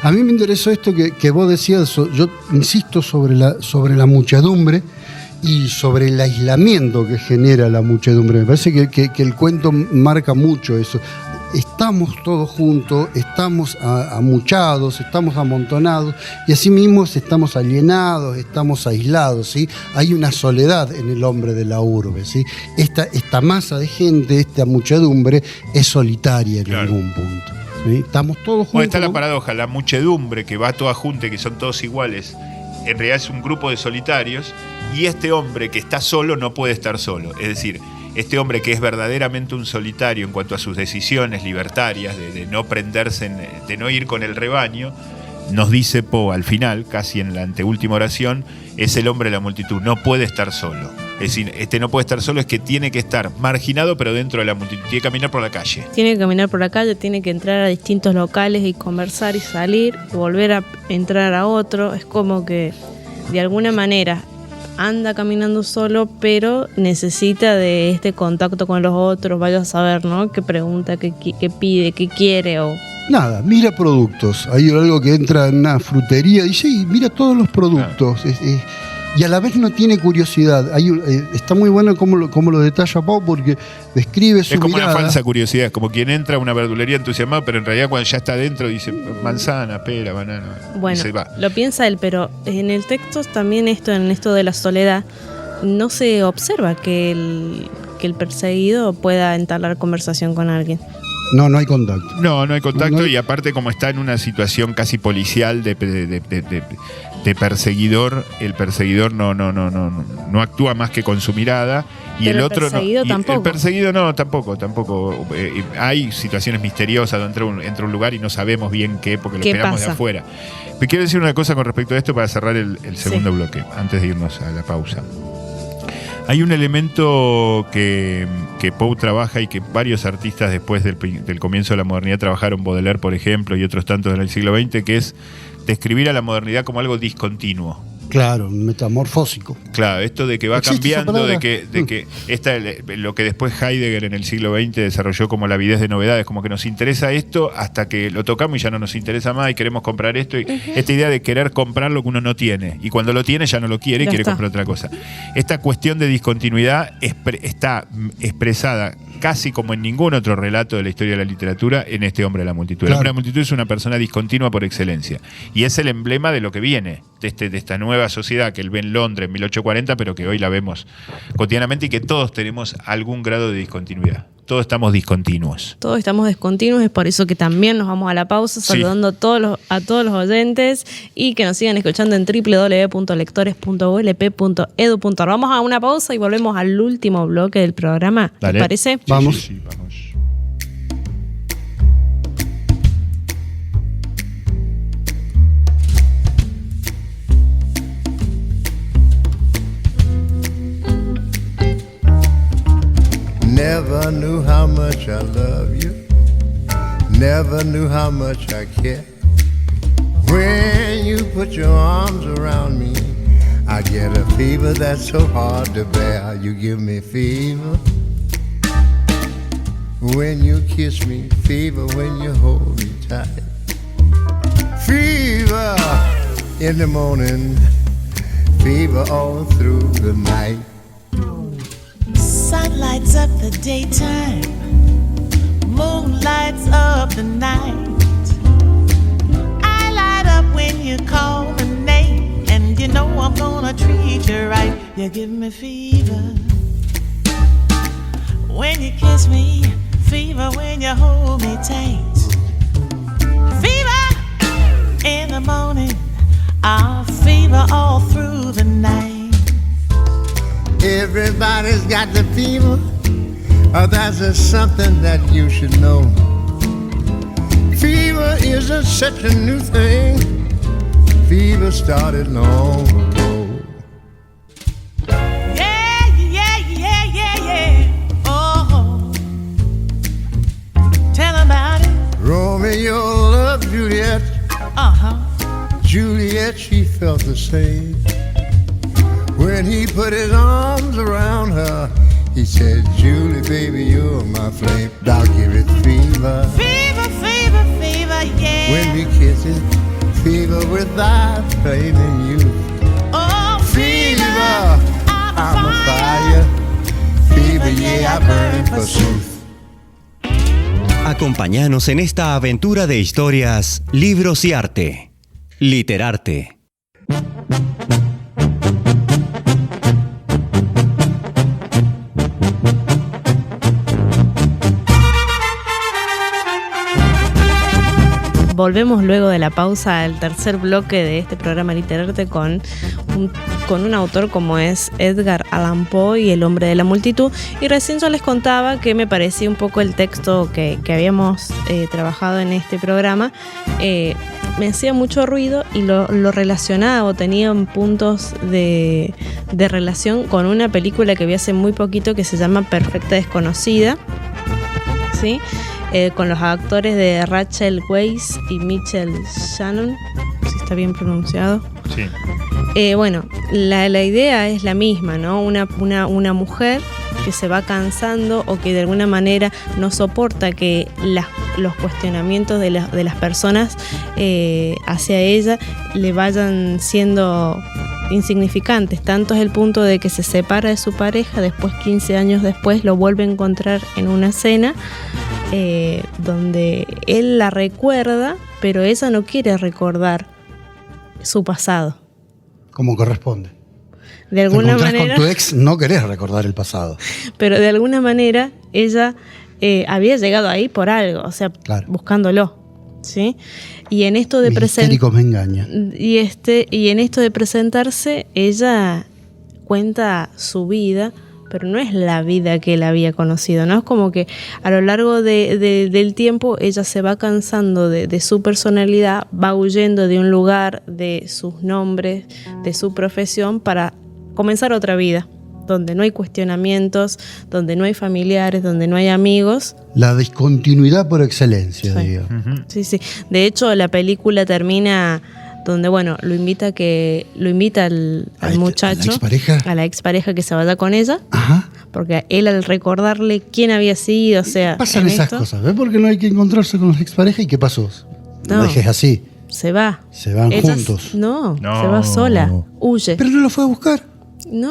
A mí me interesó esto que vos decías. Yo insisto sobre la muchedumbre y sobre el aislamiento que genera la muchedumbre. Me parece que el cuento marca mucho eso. Estamos todos juntos, estamos amuchados, estamos amontonados y asimismo estamos alienados, estamos aislados, ¿sí? Hay una soledad en el hombre de la urbe, ¿sí? Esta masa de gente, esta muchedumbre es solitaria en algún punto, ¿sí? Estamos todos juntos. Bueno, está la paradoja, la muchedumbre que va toda junta, que son todos iguales, en realidad es un grupo de solitarios y este hombre que está solo no puede estar solo, es decir, este hombre que es verdaderamente un solitario en cuanto a sus decisiones libertarias, de no prenderse, de no ir con el rebaño, nos dice Poe al final, casi en la anteúltima oración, es el hombre de la multitud, no puede estar solo. Es decir, no puede estar solo, es que tiene que estar marginado, pero dentro de la multitud, tiene que caminar por la calle. Tiene que caminar por la calle, tiene que entrar a distintos locales y conversar y salir, y volver a entrar a otro. Es como que, de alguna manera, anda caminando solo, pero necesita de este contacto con los otros, vaya a saber, ¿no? Qué pregunta, qué pide, qué quiere o... Nada, mira productos. Hay algo que entra en una frutería y sí, mira todos los productos. Y a la vez no tiene curiosidad. Está muy bueno cómo lo detalla Pau, porque describe su mirada. Es como una falsa curiosidad, es como quien entra a una verdulería entusiasmado, pero en realidad cuando ya está adentro dice manzana, pera, banana. Bueno, y se va. lo piensa él, pero en el texto también en esto de la soledad, no se observa que el perseguido pueda entablar conversación con alguien. No hay contacto. No hay contacto y aparte como está en una situación casi policial de perseguidor, el perseguidor no actúa más que con su mirada y pero el otro el perseguido no. tampoco. El perseguido no, tampoco. Hay situaciones misteriosas donde entra un lugar y no sabemos bien qué, porque lo esperamos pasa? de afuera. Me quiero decir una cosa con respecto a esto para cerrar el segundo bloque, antes de irnos a la pausa. Hay un elemento que Poe trabaja y que varios artistas después del comienzo de la modernidad trabajaron, Baudelaire, por ejemplo, y otros tantos en el siglo XX, que es describir a la modernidad como algo discontinuo. Claro, metamorfósico. Claro, esto de que va cambiando, de que lo que después Heidegger en el siglo XX desarrolló como la avidez de novedades, como que nos interesa esto hasta que lo tocamos y ya no nos interesa más y queremos comprar esto. Y esta idea de querer comprar lo que uno no tiene y cuando lo tiene ya no lo quiere y quiere comprar otra cosa. Esta cuestión de discontinuidad está expresada casi como en ningún otro relato de la historia de la literatura en este hombre de la multitud. El hombre de la multitud es una persona discontinua por excelencia y es el emblema de lo que viene, de esta nueva sociedad que él ve en Londres en 1840, pero que hoy la vemos cotidianamente y que todos tenemos algún grado de discontinuidad. todos estamos discontinuos. Todos estamos descontinuos, es por eso que también nos vamos a la pausa, saludando a todos los oyentes y que nos sigan escuchando en www.lectores.ulp.edu.ar. Vamos a una pausa y volvemos al último bloque del programa. ¿Te Dale. parece? Vamos. Sí, vamos. Never knew how much I love you. Never knew how much I care. When you put your arms around me, I get a fever that's so hard to bear. You give me fever when you kiss me, fever when you hold me tight. Fever in the morning, fever all through the night. Sun lights up the daytime, moon lights up the night. I light up when you call my name, and you know I'm gonna treat you right. You give me fever when you kiss me, fever when you hold me tight. Fever in the morning, I'll fever all through the night. Everybody's got the fever. That's just something that you should know. Fever isn't such a new thing. Fever started long ago. Yeah, yeah, yeah, yeah, yeah. Oh, tell about it. Romeo loved Juliet. Juliet, she felt the same. When he put his arms around her, he said, Julie, baby, you're my flame. I'll give it fever. Fever, fever, fever, yeah. When we kiss it, fever without flaming you. Oh, Fever, I'm a fire. Fever, yeah, I burn for truth. Acompáñanos en esta aventura de historias, libros y arte. Literarte. Volvemos luego de la pausa al tercer bloque de este programa Literarte con un autor como es Edgar Allan Poe y El hombre de la multitud. Y recién yo les contaba que me parecía un poco el texto que habíamos trabajado en este programa. Me hacía mucho ruido y lo relacionaba o tenía puntos de relación con una película que vi hace muy poquito que se llama Perfecta Desconocida, ¿sí? Con los actores de Rachel Weisz y Michael Shannon, si está bien pronunciado. Sí. Bueno, la idea es la misma, ¿no? Una mujer que se va cansando o que de alguna manera no soporta que los cuestionamientos de las personas hacia ella le vayan siendo insignificantes. Tanto es el punto de que se separa de su pareja, después 15 años después lo vuelve a encontrar en una cena donde él la recuerda, pero ella no quiere recordar su pasado. Como corresponde. De alguna Te encontrás manera, con tu ex, no querés recordar el pasado. pero de alguna manera ella había llegado ahí por algo, o sea, Claro. buscándolo, ¿sí? Y en esto de Mis histéricos me engañan. y en esto de presentarse, ella cuenta su vida, pero no es la vida que él había conocido, ¿no? Es como que a lo largo del tiempo ella se va cansando de su personalidad, va huyendo de un lugar, de sus nombres, de su profesión, para comenzar otra vida, donde no hay cuestionamientos, donde no hay familiares, donde no hay amigos. La discontinuidad por excelencia, Sí. digo. Sí, sí. De hecho, la película termina donde, bueno, lo invita al muchacho, ¿a la expareja? que se vaya con ella, Ajá. porque él, al recordarle quién había sido, o sea, Pasan en esas esto, cosas, ¿ves? Porque no hay que encontrarse con las exparejas. ¿Y qué pasó? No, No. dejes así. se va. Se van Ella juntos. No, No. se va sola, huye. Pero no lo fue a buscar. No.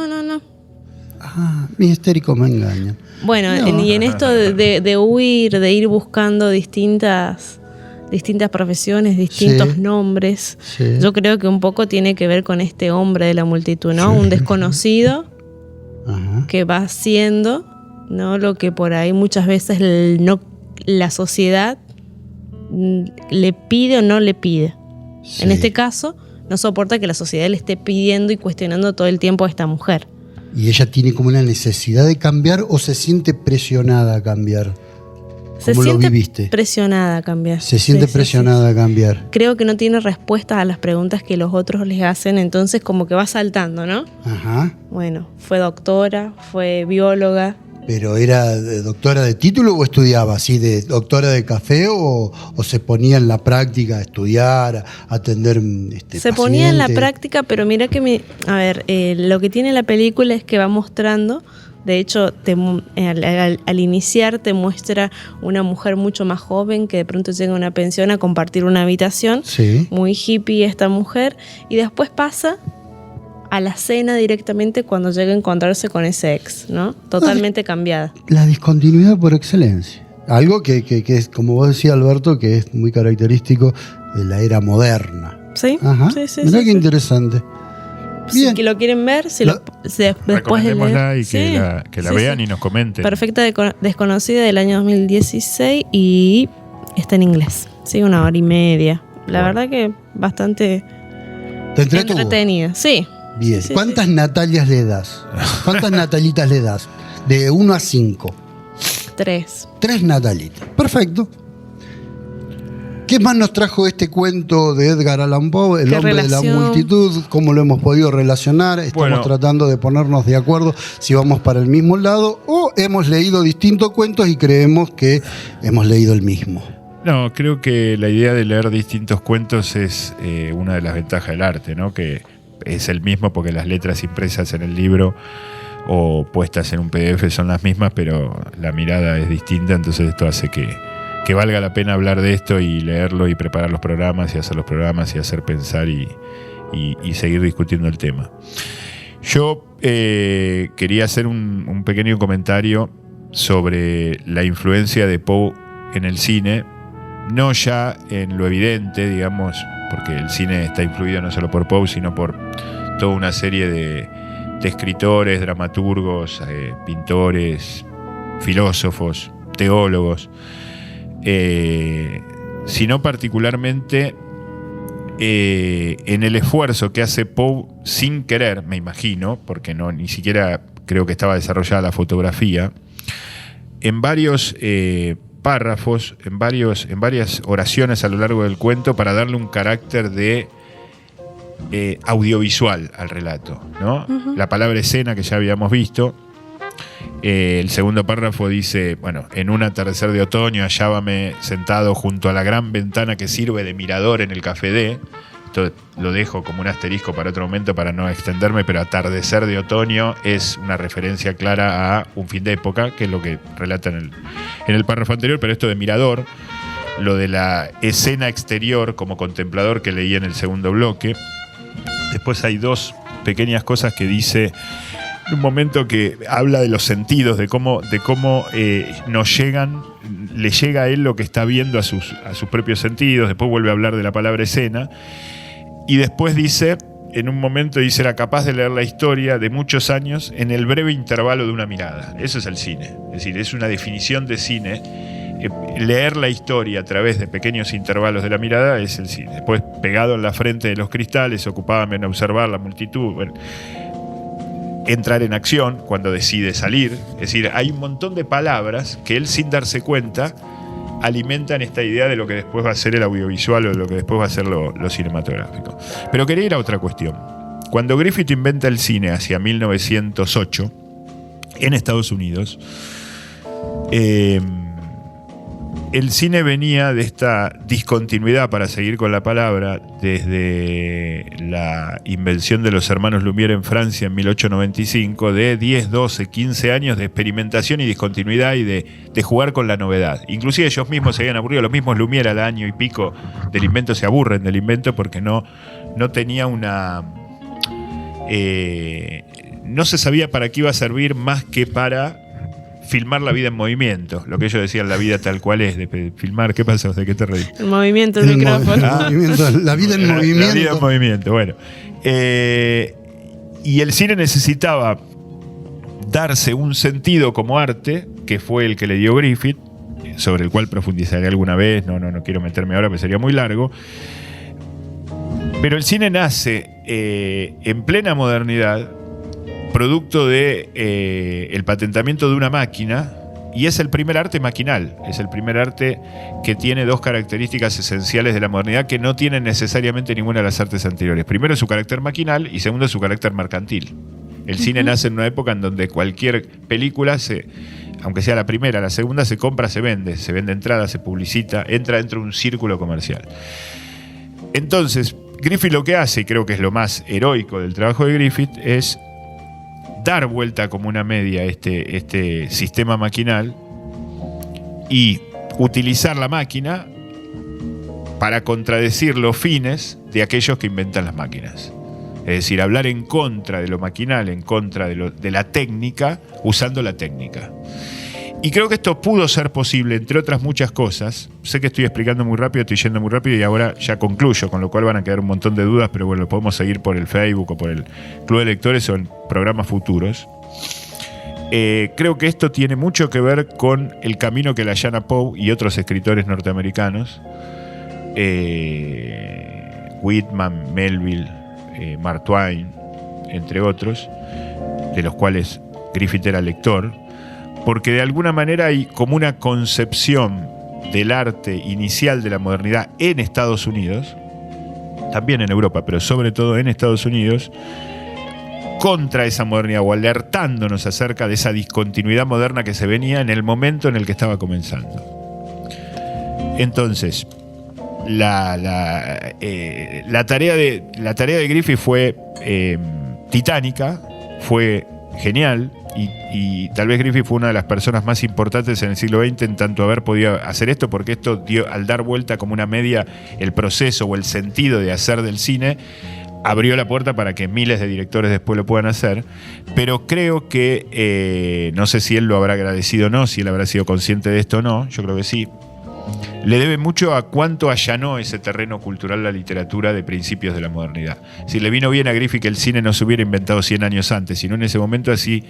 Ah, mis histéricos me engañan. Bueno, No. y en esto de huir, de ir buscando distintas profesiones, distintos Sí. nombres, Sí. yo creo que un poco tiene que ver con este hombre de la multitud, ¿no? Sí. Un desconocido Ajá. que va siendo ¿no? Lo que por ahí muchas veces la sociedad le pide o no le pide. Sí. En este caso, no soporta que la sociedad le esté pidiendo y cuestionando todo el tiempo a esta mujer. ¿Y ella tiene como una necesidad de cambiar o se siente presionada a cambiar? Se ¿Cómo lo siente viviste? presionada a cambiar. Se siente Sí, presionada a cambiar. Creo que no tiene respuestas a las preguntas que los otros les hacen, entonces como que va saltando, ¿no? Ajá. Bueno, fue doctora, fue bióloga. ¿Pero era doctora de título o estudiaba así, de doctora de café o se ponía en la práctica a estudiar, a atender Se ponía en la pacientes? práctica, pero mira que lo que tiene la película es que va mostrando, de hecho, al iniciar te muestra una mujer mucho más joven que de pronto llega a una pensión a compartir una habitación, Sí. muy hippie esta mujer, y después pasa a la cena directamente cuando llega a encontrarse con ese ex, ¿no? Totalmente cambiada. La discontinuidad por excelencia. Algo que es, como vos decías, Alberto, que es muy característico de la era moderna. ¿Sí? Ajá. Sí, Mirá sí, qué sí. interesante. Si Bien. que lo quieren ver, después de Recomendémosla leer. y que la vean y nos comenten. Perfecta desconocida del año 2016 y está en inglés. Sí, 1 hora y media. La verdad que bastante ¿Te entretuvo? entretenida. Sí. Bien. Sí, ¿Cuántas Natalias le das? ¿Cuántas Natalitas le das? De 1 a 5. 3. 3 Natalitas. Perfecto. ¿Qué más nos trajo este cuento de Edgar Allan Poe, El ¿Qué hombre de la relación? multitud? ¿Cómo lo hemos podido relacionar? Estamos Bueno. tratando de ponernos de acuerdo si vamos para el mismo lado o hemos leído distintos cuentos y creemos que hemos leído el mismo. No, creo que la idea de leer distintos cuentos es una de las ventajas del arte, ¿no? Que es el mismo porque las letras impresas en el libro o puestas en un PDF son las mismas, pero la mirada es distinta, entonces esto hace que valga la pena hablar de esto y leerlo y preparar los programas y hacer los programas y hacer pensar y seguir discutiendo el tema. Yo quería hacer un pequeño comentario sobre la influencia de Poe en el cine, no ya en lo evidente, digamos, porque el cine está influido no solo por Poe, sino por toda una serie de escritores, dramaturgos, pintores, filósofos, teólogos, sino particularmente en el esfuerzo que hace Poe sin querer, me imagino, porque ni siquiera creo que estaba desarrollada la fotografía, en varios párrafos, en varias oraciones a lo largo del cuento para darle un carácter de audiovisual al relato, ¿no? Ujú. La palabra escena que ya habíamos visto. El segundo párrafo dice, bueno, en un atardecer de otoño hallábame sentado junto a la gran ventana que sirve de mirador en el Café D. Esto lo dejo como un asterisco para otro momento para no extenderme, pero atardecer de otoño es una referencia clara a un fin de época, que es lo que relata en el párrafo anterior, pero esto de mirador, lo de la escena exterior como contemplador que leí en el segundo bloque. Después hay dos pequeñas cosas que dice en un momento que habla de los sentidos, de cómo le llega a él lo que está viendo a sus propios sentidos. Después vuelve a hablar de la palabra escena. Y después dice, en un momento dice, era capaz de leer la historia de muchos años en el breve intervalo de una mirada. Eso es el cine. Es decir, es una definición de cine. Leer la historia a través de pequeños intervalos de la mirada es el cine. Después, pegado en la frente de los cristales, ocupábame en observar la multitud. Bueno, entrar en acción cuando decide salir. Es decir, hay un montón de palabras que él, sin darse cuenta, alimentan esta idea de lo que después va a ser el audiovisual o de lo que después va a ser lo cinematográfico. Pero quería ir a otra cuestión. Cuando Griffith inventa el cine hacia 1908, en Estados Unidos, el cine venía de esta discontinuidad, para seguir con la palabra, desde la invención de los hermanos Lumière en Francia en 1895, de 10, 12, 15 años de experimentación y discontinuidad y de jugar con la novedad. Inclusive ellos mismos se habían aburrido, los mismos Lumière al año y pico del invento se aburren del invento porque no tenía una... no se sabía para qué iba a servir más que para filmar la vida en movimiento, lo que ellos decían, la vida tal cual es, de filmar. ¿Qué pasa? ¿De qué te reís? El movimiento del micrófono. La vida en movimiento. La vida en movimiento, bueno. Y el cine necesitaba darse un sentido como arte, que fue el que le dio Griffith, sobre el cual profundizaré alguna vez, no quiero meterme ahora, porque sería muy largo. Pero el cine nace en plena modernidad, producto de el patentamiento de una máquina, y es el primer arte maquinal, es el primer arte que tiene dos características esenciales de la modernidad que no tienen necesariamente ninguna de las artes anteriores. Primero, su carácter maquinal, y segundo, su carácter mercantil. El cine nace en una época en donde cualquier película, aunque sea la primera, la segunda, se compra, se vende entrada, se publicita, entra dentro de un círculo comercial. Entonces, Griffith lo que hace, y creo que es lo más heroico del trabajo de Griffith, es dar vuelta como una media este sistema maquinal y utilizar la máquina para contradecir los fines de aquellos que inventan las máquinas. Es decir, hablar en contra de lo maquinal, en contra de la técnica, usando la técnica. Y creo que esto pudo ser posible, entre otras muchas cosas. Sé que estoy explicando muy rápido, estoy yendo muy rápido y ahora ya concluyo, con lo cual van a quedar un montón de dudas, pero bueno, lo podemos seguir por el Facebook o por el Club de Lectores o en programas futuros. Creo que esto tiene mucho que ver con el camino que le allana Poe y otros escritores norteamericanos, Whitman, Melville, Mark Twain, entre otros, de los cuales Griffith era lector, porque de alguna manera hay como una concepción del arte inicial de la modernidad en Estados Unidos, también en Europa, pero sobre todo en Estados Unidos, contra esa modernidad o alertándonos acerca de esa discontinuidad moderna que se venía en el momento en el que estaba comenzando. Entonces, la tarea de Griffith fue titánica, fue genial, y tal vez Griffith fue una de las personas más importantes en el siglo XX en tanto haber podido hacer esto, porque esto dio, al dar vuelta como una media el proceso o el sentido de hacer del cine, abrió la puerta para que miles de directores después lo puedan hacer. Pero creo que, no sé si él lo habrá agradecido o no, si él habrá sido consciente de esto o no, yo creo que sí, le debe mucho a cuánto allanó ese terreno cultural la literatura de principios de la modernidad. Si le vino bien a Griffith que el cine no se hubiera inventado 100 años antes, sino en ese momento, así,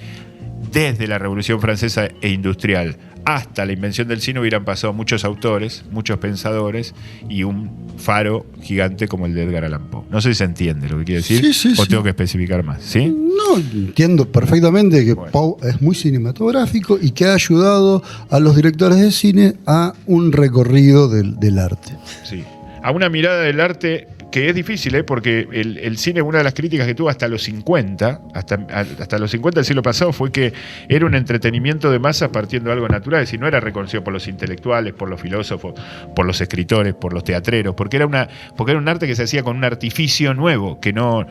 desde la Revolución Francesa e Industrial hasta la invención del cine hubieran pasado muchos autores, muchos pensadores y un faro gigante como el de Edgar Allan Poe. No sé si se entiende lo que quiero decir, sí, o tengo que especificar más, ¿sí? No, entiendo perfectamente que Poe es muy cinematográfico y que ha ayudado a los directores de cine a un recorrido del arte. Sí, a una mirada del arte que es difícil, porque el cine, una de las críticas que tuvo hasta los 50, hasta los 50 del siglo pasado, fue que era un entretenimiento de masas partiendo de algo natural, es decir, no era reconocido por los intelectuales, por los filósofos, por los escritores, por los teatreros, porque era un arte que se hacía con un artificio nuevo, que no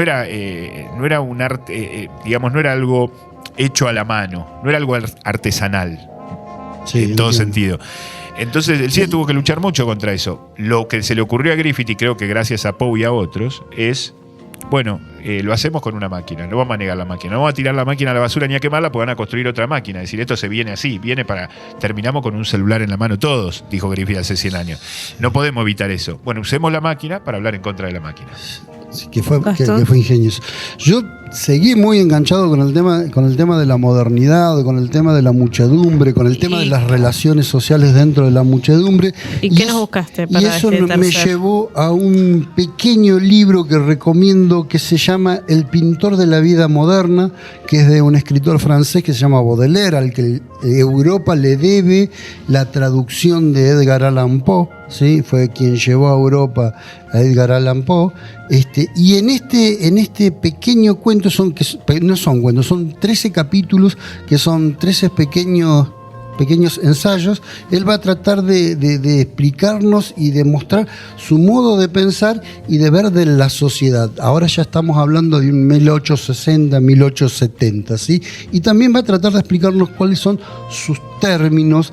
era un arte, digamos, no era algo hecho a la mano, no era algo artesanal, sí, en todo sentido. Entonces el cine tuvo que luchar mucho contra eso. Lo que se le ocurrió a Griffith, y creo que gracias a Poe y a otros, es, bueno, lo hacemos con una máquina, no vamos a negar la máquina, no vamos a tirar la máquina a la basura ni a quemarla, porque van a construir otra máquina. Es decir, esto se viene así, terminamos con un celular en la mano todos, dijo Griffith hace 100 años. No podemos evitar eso. Bueno, usemos la máquina para hablar en contra de la máquina. Sí, que fue ingenioso. Yo seguí muy enganchado con el tema de la modernidad, con el tema de la muchedumbre, con el tema de las relaciones sociales dentro de la muchedumbre. ¿Y qué nos buscaste para y eso este me llevó a un pequeño libro que recomiendo que se llama El pintor de la vida moderna, que es de un escritor francés que se llama Baudelaire, al que Europa le debe la traducción de Edgar Allan Poe. ¿Sí? Fue quien llevó a Europa a Edgar Allan Poe. Y en este pequeño cuento son 13 capítulos, que son 13 pequeños ensayos. Él va a tratar de explicarnos y de mostrar su modo de pensar y de ver de la sociedad. Ahora ya estamos hablando de un 1860, 1870, ¿sí? Y también va a tratar de explicarnos cuáles son sus términos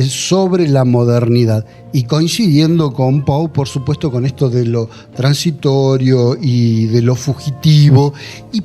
sobre la modernidad. Y coincidiendo con Poe, por supuesto, con esto de lo transitorio y de lo fugitivo, y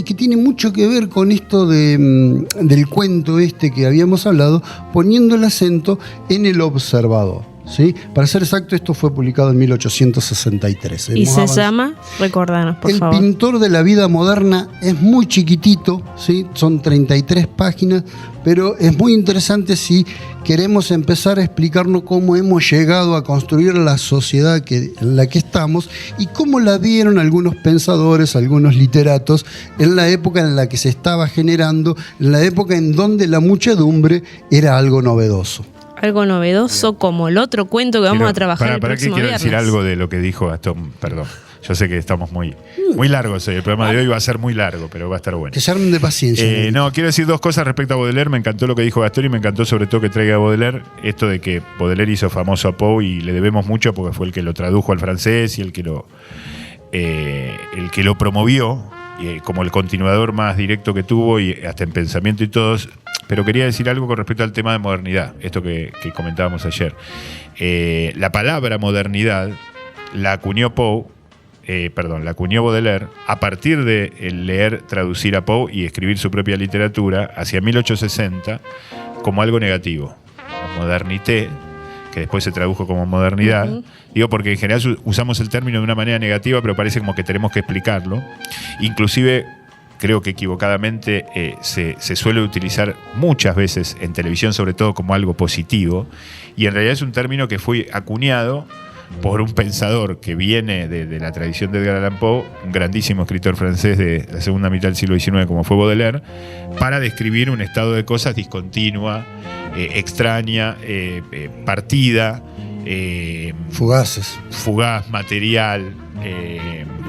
que tiene mucho que ver con esto del cuento que habíamos hablado, poniendo el acento en el observador. ¿sí? Para ser exacto, esto fue publicado en 1863. Y se llama, recordanos, por favor. El pintor de la vida moderna. Es muy chiquitito, ¿sí? Son 33 páginas, pero es muy interesante si queremos empezar a explicarnos cómo hemos llegado a construir la sociedad en la que estamos y cómo la vieron algunos pensadores, algunos literatos, en la época en la que se estaba generando, en la época en donde la muchedumbre era algo novedoso. Algo novedoso como el otro cuento que vamos a trabajar el próximo quiero viernes. decir algo de lo que dijo Gastón, perdón. Yo sé que estamos muy largos hoy. El programa de hoy va a ser muy largo, pero va a estar bueno. Que se armen de paciencia. No, quiero decir dos cosas respecto a Baudelaire. Me encantó lo que dijo Gastón y me encantó sobre todo que traiga a Baudelaire esto de que Baudelaire hizo famoso a Poe y le debemos mucho porque fue el que lo tradujo al francés y el que lo promovió como el continuador más directo que tuvo y hasta en pensamiento y todos. Pero quería decir algo con respecto al tema de modernidad, esto que comentábamos ayer. La palabra modernidad la acuñó la acuñó Baudelaire a partir de leer, traducir a Poe y escribir su propia literatura hacia 1860 como algo negativo. Modernité, que después se tradujo como modernidad. Digo porque en general usamos el término de una manera negativa, pero parece como que tenemos que explicarlo. Inclusive, creo que equivocadamente se suele utilizar muchas veces en televisión, sobre todo como algo positivo, y en realidad es un término que fue acuñado por un pensador que viene de la tradición de Edgar Allan Poe, un grandísimo escritor francés de la segunda mitad del siglo XIX como fue Baudelaire, para describir un estado de cosas discontinua, extraña, partida, fugaz, material,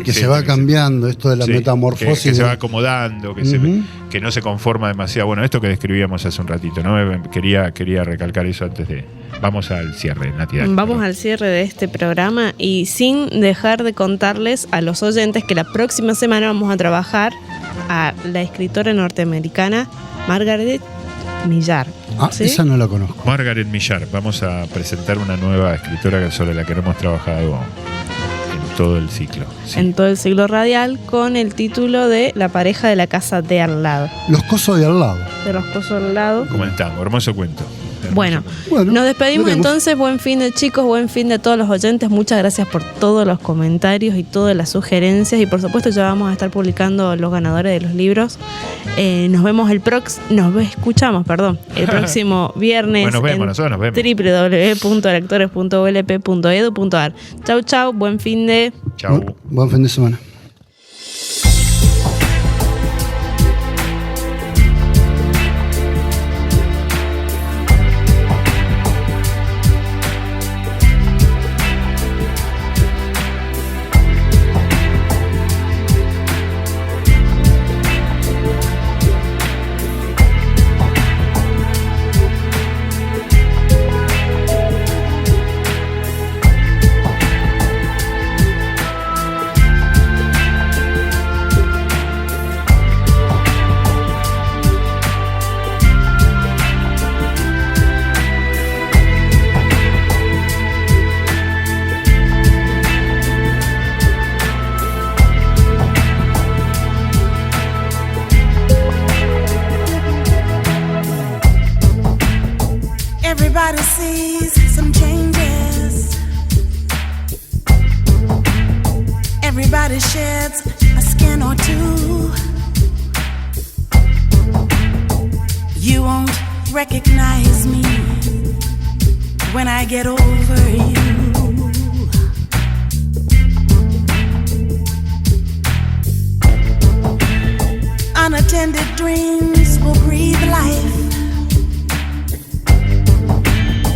que se va cambiando, esto de la metamorfosis. Que se va acomodando, que no se conforma demasiado. Bueno, esto que describíamos hace un ratito, ¿no? Quería recalcar eso antes de... Vamos al cierre, Nati. Vamos al cierre de este programa y sin dejar de contarles a los oyentes que la próxima semana vamos a trabajar a la escritora norteamericana Margaret Millar. ¿Sí? Esa no la conozco. Margaret Millar. Vamos a presentar una nueva escritora sobre la que no hemos trabajado en todo el ciclo. Sí. En todo el ciclo radial, con el título de La pareja de la casa de al lado. Los cosos de al lado. De los cosos de al lado. Como el tango, hermoso cuento. Bueno, nos despedimos entonces. Buen fin de chicos, buen fin de todos los oyentes. Muchas gracias por todos los comentarios y todas las sugerencias. Y por supuesto ya vamos a estar publicando los ganadores de los libros. Nos escuchamos el próximo viernes. Bueno, nosotros nos vemos. www.lectores.ulp.edu.ar. Chau, buen fin de... Chau. Buen fin de semana. Everybody sees some changes. Everybody sheds a skin or two. You won't recognize me when I get over you. Unattended dreams will breathe life.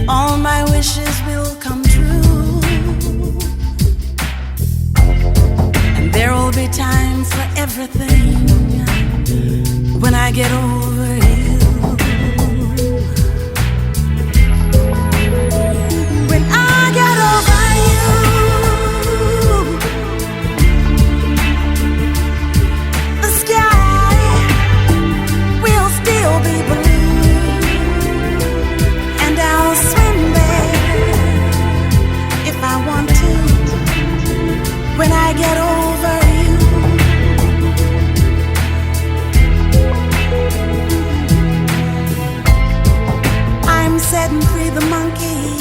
All my wishes will come true, and there will be time for everything when I get over you. When I get over you, the sky will still be blue, and I'll swim there if I want to. When I get over you, I'm setting free the monkey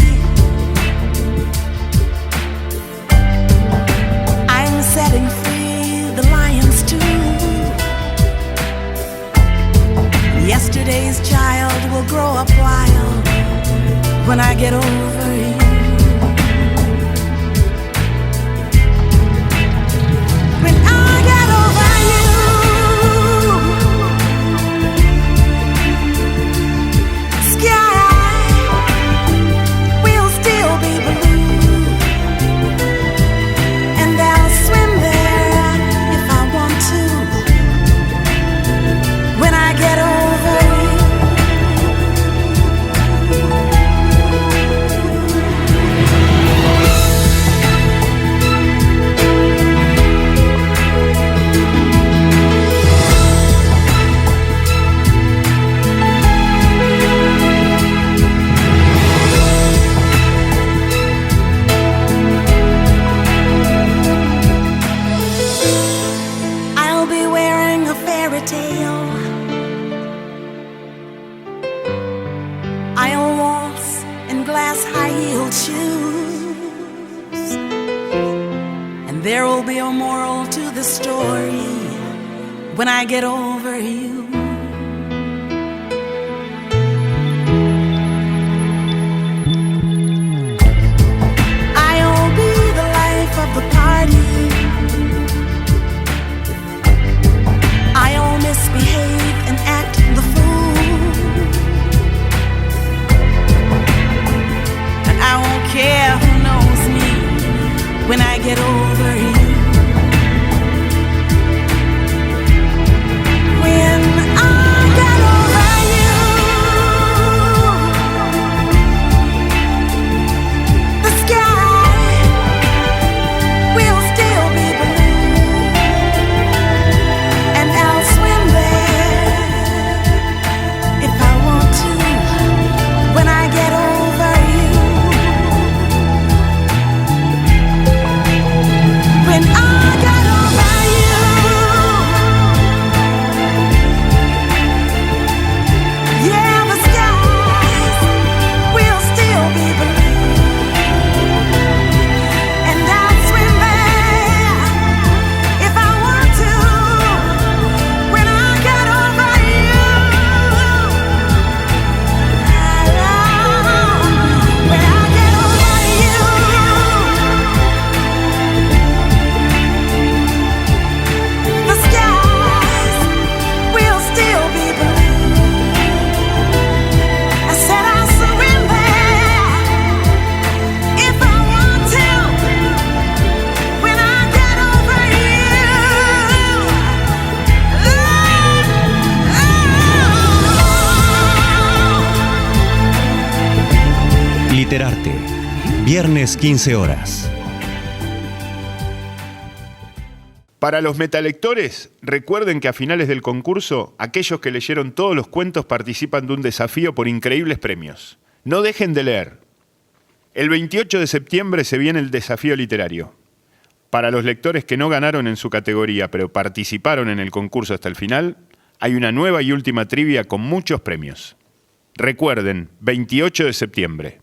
There will be a moral to the story when I get over you. I'll be the life of the party. I'll misbehave and act the fool. And I won't care who knows me when I get over you. When I get over you, the sky will still be blue, and I'll swim there if I want to when I get over you. When I get over you, yeah, the skies will still be blue, and I'll swim there if I want to when I get over you. When I get over you, the skies will still be blue. I said I'll surrender if I want to when I get over you. Literarte. Viernes 15 horas. Para los metalectores, recuerden que a finales del concurso, aquellos que leyeron todos los cuentos participan de un desafío por increíbles premios. No dejen de leer. El 28 de septiembre se viene el desafío literario. Para los lectores que no ganaron en su categoría, pero participaron en el concurso hasta el final, hay una nueva y última trivia con muchos premios. Recuerden, 28 de septiembre.